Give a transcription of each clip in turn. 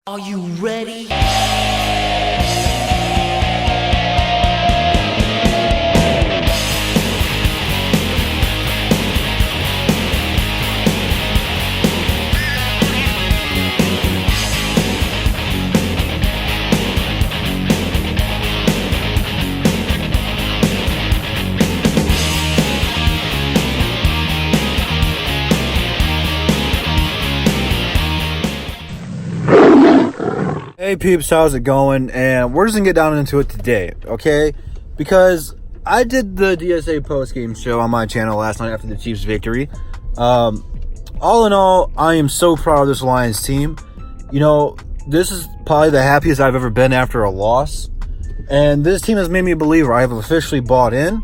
Are you ready? Hey peeps, how's it going? And we're just gonna get down into it today, okay? Because I did the DSA post-game show on my channel last night after the Chiefs' victory. All in all, I am so proud of this Lions team. You know, this is probably the happiest I've ever been after a loss. And this team has made me a believer. I have officially bought in.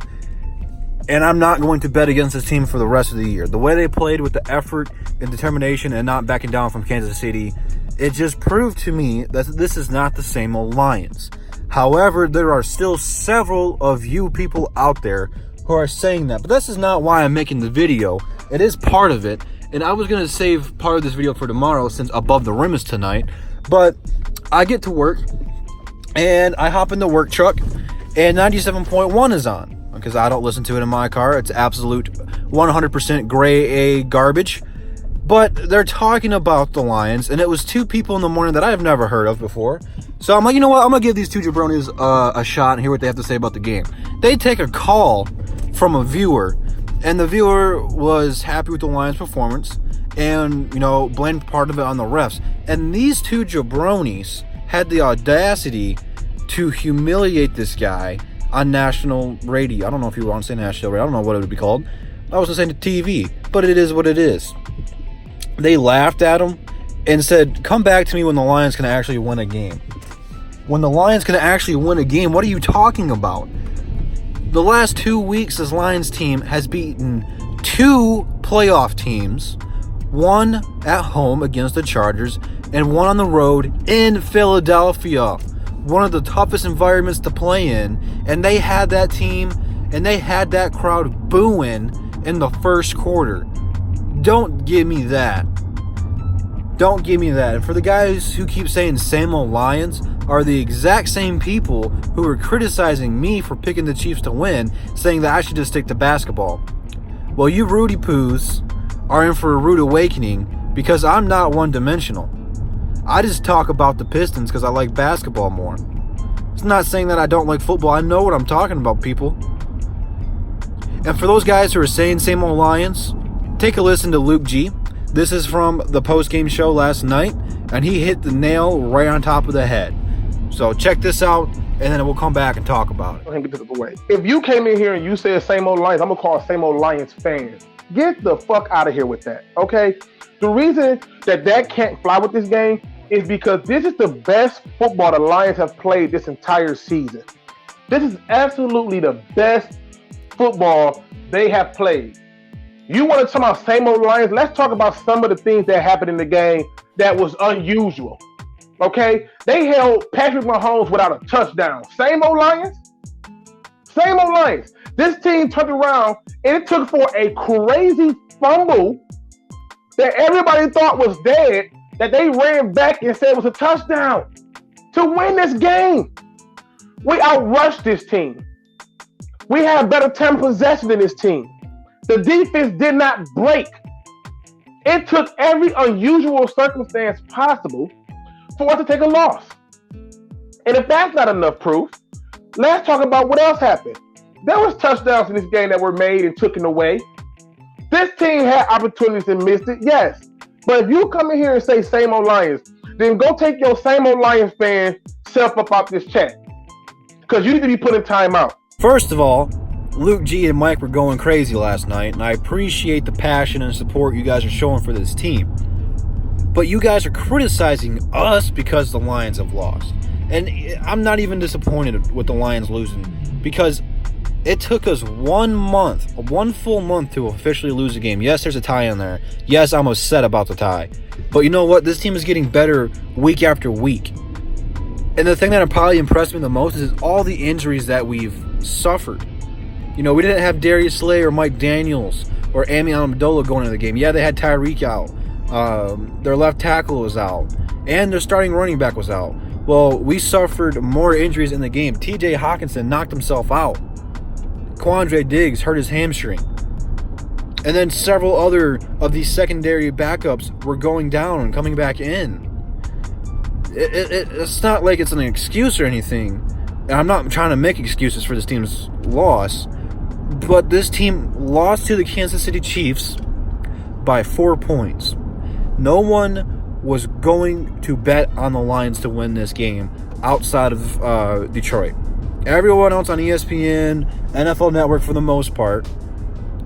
And I'm not going to bet against this team for the rest of the year. The way they played with the effort and determination and not backing down from Kansas City, it just proved to me that this is not the same old Lions. However, there are still several of you people out there who are saying that. But this is not why I'm making the video. It is part of it. And I was going to save part of this video for tomorrow since Above the Rim is tonight. But I get to work and I hop in the work truck and 97.1 is on. Because I don't listen to it in my car. It's absolute 100% gray A garbage. But they're talking about the Lions, and it was two people in the morning that I've never heard of before. So I'm like, you know what? I'm going to give these two jabronis a shot and hear what they have to say about the game. They take a call from a viewer, and the viewer was happy with the Lions' performance and, you know, blamed part of it on the refs. And these two jabronis had the audacity to humiliate this guy on national radio. I don't know if you want to say national radio. I don't know what it would be called. I was going to say TV, but it is what it is. They laughed at him and said, come back to me when the Lions can actually win a game. When the Lions can actually win a game, what are you talking about? The last 2 weeks, this Lions team has beaten two playoff teams, one at home against the Chargers and one on the road in Philadelphia. One of the toughest environments to play in, and they had that team and they had that crowd booing in the first quarter. Don't give me that. Don't give me that. And for the guys who keep saying same old Lions are the exact same people who are criticizing me for picking the Chiefs to win, saying that I should just stick to basketball. Well, you Rudy Poos are in for a rude awakening because I'm not one-dimensional. I just talk about the Pistons because I like basketball more. It's not saying that I don't like football. I know what I'm talking about, people. And for those guys who are saying same old Lions, take a listen to Luke G. This is from the post-game show last night, and he hit the nail right on top of the head. So check this out, and then we'll come back and talk about it. Get this away. If you came in here and you said same old Lions, I'm going to call same old Lions fans. Get the fuck out of here with that, okay? The reason that can't fly with this game is because this is the best football the Lions have played this entire season. This is absolutely the best football they have played. You want to talk about same old Lions? Let's talk about some of the things that happened in the game that was unusual. Okay? They held Patrick Mahomes without a touchdown. Same old Lions? Same old Lions. This team turned around and it took for a crazy fumble that everybody thought was dead, that they ran back and said was a touchdown to win this game. We outrushed this team. We had better time possession than this team. The defense did not break. It took every unusual circumstance possible for us to take a loss. And if that's not enough proof, let's talk about what else happened. There was touchdowns in this game that were made and taken away. This team had opportunities and missed it, yes. But if you come in here and say same old Lions, then go take your same old Lions fan self up out this chat. Because you need to be put in timeout. First of all, Luke G and Mike were going crazy last night, and I appreciate the passion and support you guys are showing for this team. But you guys are criticizing us because the Lions have lost. And I'm not even disappointed with the Lions losing because it took us 1 month, one full month to officially lose a game. Yes, there's a tie in there. Yes, I'm upset about the tie. But you know what? This team is getting better week after week. And the thing that probably impressed me the most is all the injuries that we've suffered. You know, we didn't have Darius Slay or Mike Daniels or Amy Amendola going into the game. Yeah, they had Tyreek out. Their left tackle was out. And their starting running back was out. Well, we suffered more injuries in the game. TJ Hawkinson knocked himself out. Quandre Diggs hurt his hamstring. And then several other of these secondary backups were going down and coming back in. It's not like it's an excuse or anything. And I'm not trying to make excuses for this team's loss. But this team lost to the Kansas City Chiefs by 4 points. No one was going to bet on the Lions to win this game outside of Detroit. Everyone else on ESPN, NFL Network for the most part,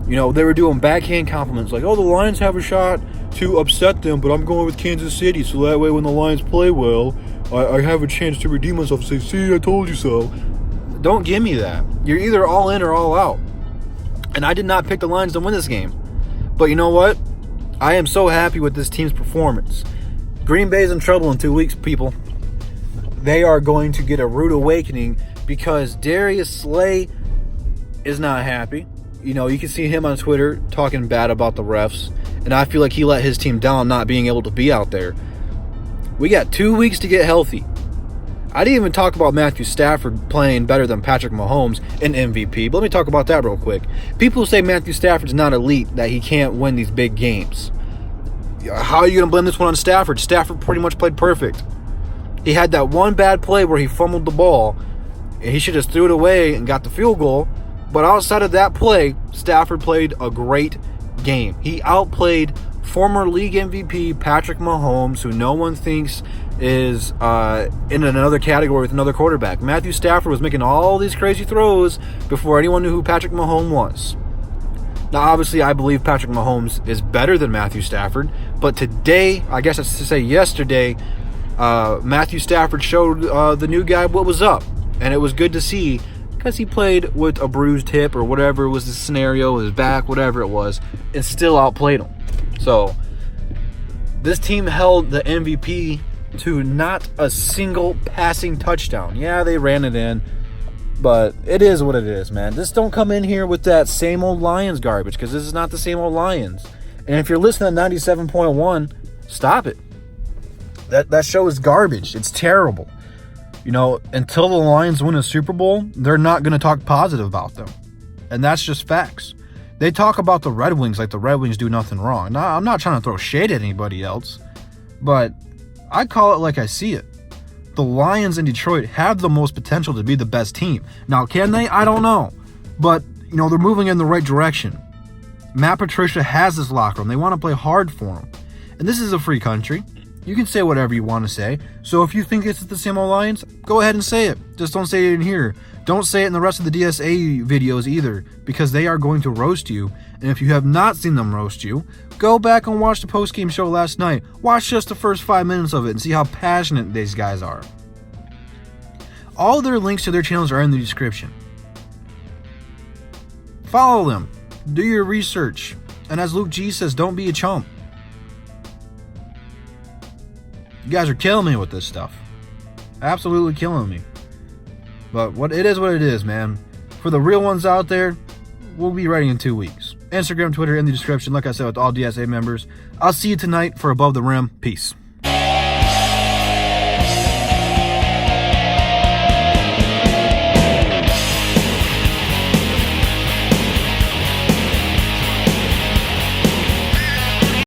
you know, they were doing backhand compliments like, oh, the Lions have a shot to upset them, but I'm going with Kansas City, so that way when the Lions play well, I have a chance to redeem myself and say, see, I told you so. Don't give me that. You're either all in or all out. And I did not pick the Lions to win this game. But you know what? I am so happy with this team's performance. Green Bay's in trouble in 2 weeks, people. They are going to get a rude awakening because Darius Slay is not happy. You know, you can see him on Twitter talking bad about the refs. And I feel like he let his team down not being able to be out there. We got 2 weeks to get healthy. I didn't even talk about Matthew Stafford playing better than Patrick Mahomes in MVP. But let me talk about that real quick. People say Matthew Stafford's not elite, that he can't win these big games. How are you going to blame this one on Stafford? Stafford pretty much played perfect. He had that one bad play where he fumbled the ball, and he should have threw it away and got the field goal. But outside of that play, Stafford played a great game. He outplayed former league MVP Patrick Mahomes, who no one thinks is in another category with another quarterback. Matthew Stafford was making all these crazy throws before anyone knew who Patrick Mahomes was. Now, obviously, I believe Patrick Mahomes is better than Matthew Stafford, but today, I guess it's to say yesterday, Matthew Stafford showed the new guy what was up, and it was good to see because he played with a bruised hip or whatever was the scenario, his back, whatever it was, and still outplayed him. So, this team held the MVP to not a single passing touchdown. Yeah, they ran it in, but it is what it is, man. Just don't come in here with that same old Lions garbage, because this is not the same old Lions. And if you're listening to 97.1, stop it. That show is garbage. It's terrible. You know, until the Lions win a Super Bowl, they're not going to talk positive about them. And that's just facts. They talk about the Red Wings like the Red Wings do nothing wrong. Now, I'm not trying to throw shade at anybody else, but I call it like I see it. The Lions in Detroit have the most potential to be the best team. Now, can they? I don't know. But, you know, they're moving in the right direction. Matt Patricia has this locker room. They want to play hard for him. And this is a free country. You can say whatever you want to say. So if you think it's the same old Lions, go ahead and say it. Just don't say it in here. Don't say it in the rest of the DSA videos either, because they are going to roast you. And if you have not seen them roast you, go back and watch the post-game show last night. Watch just the first 5 minutes of it and see how passionate these guys are. All their links to their channels are in the description. Follow them. Do your research. And as Luke G says, don't be a chump. You guys are killing me with this stuff. Absolutely killing me. But it is, man. For the real ones out there, we'll be writing in 2 weeks. Instagram, Twitter in the description, like I said, with all DSA members. I'll see you tonight for Above the Rim. Peace.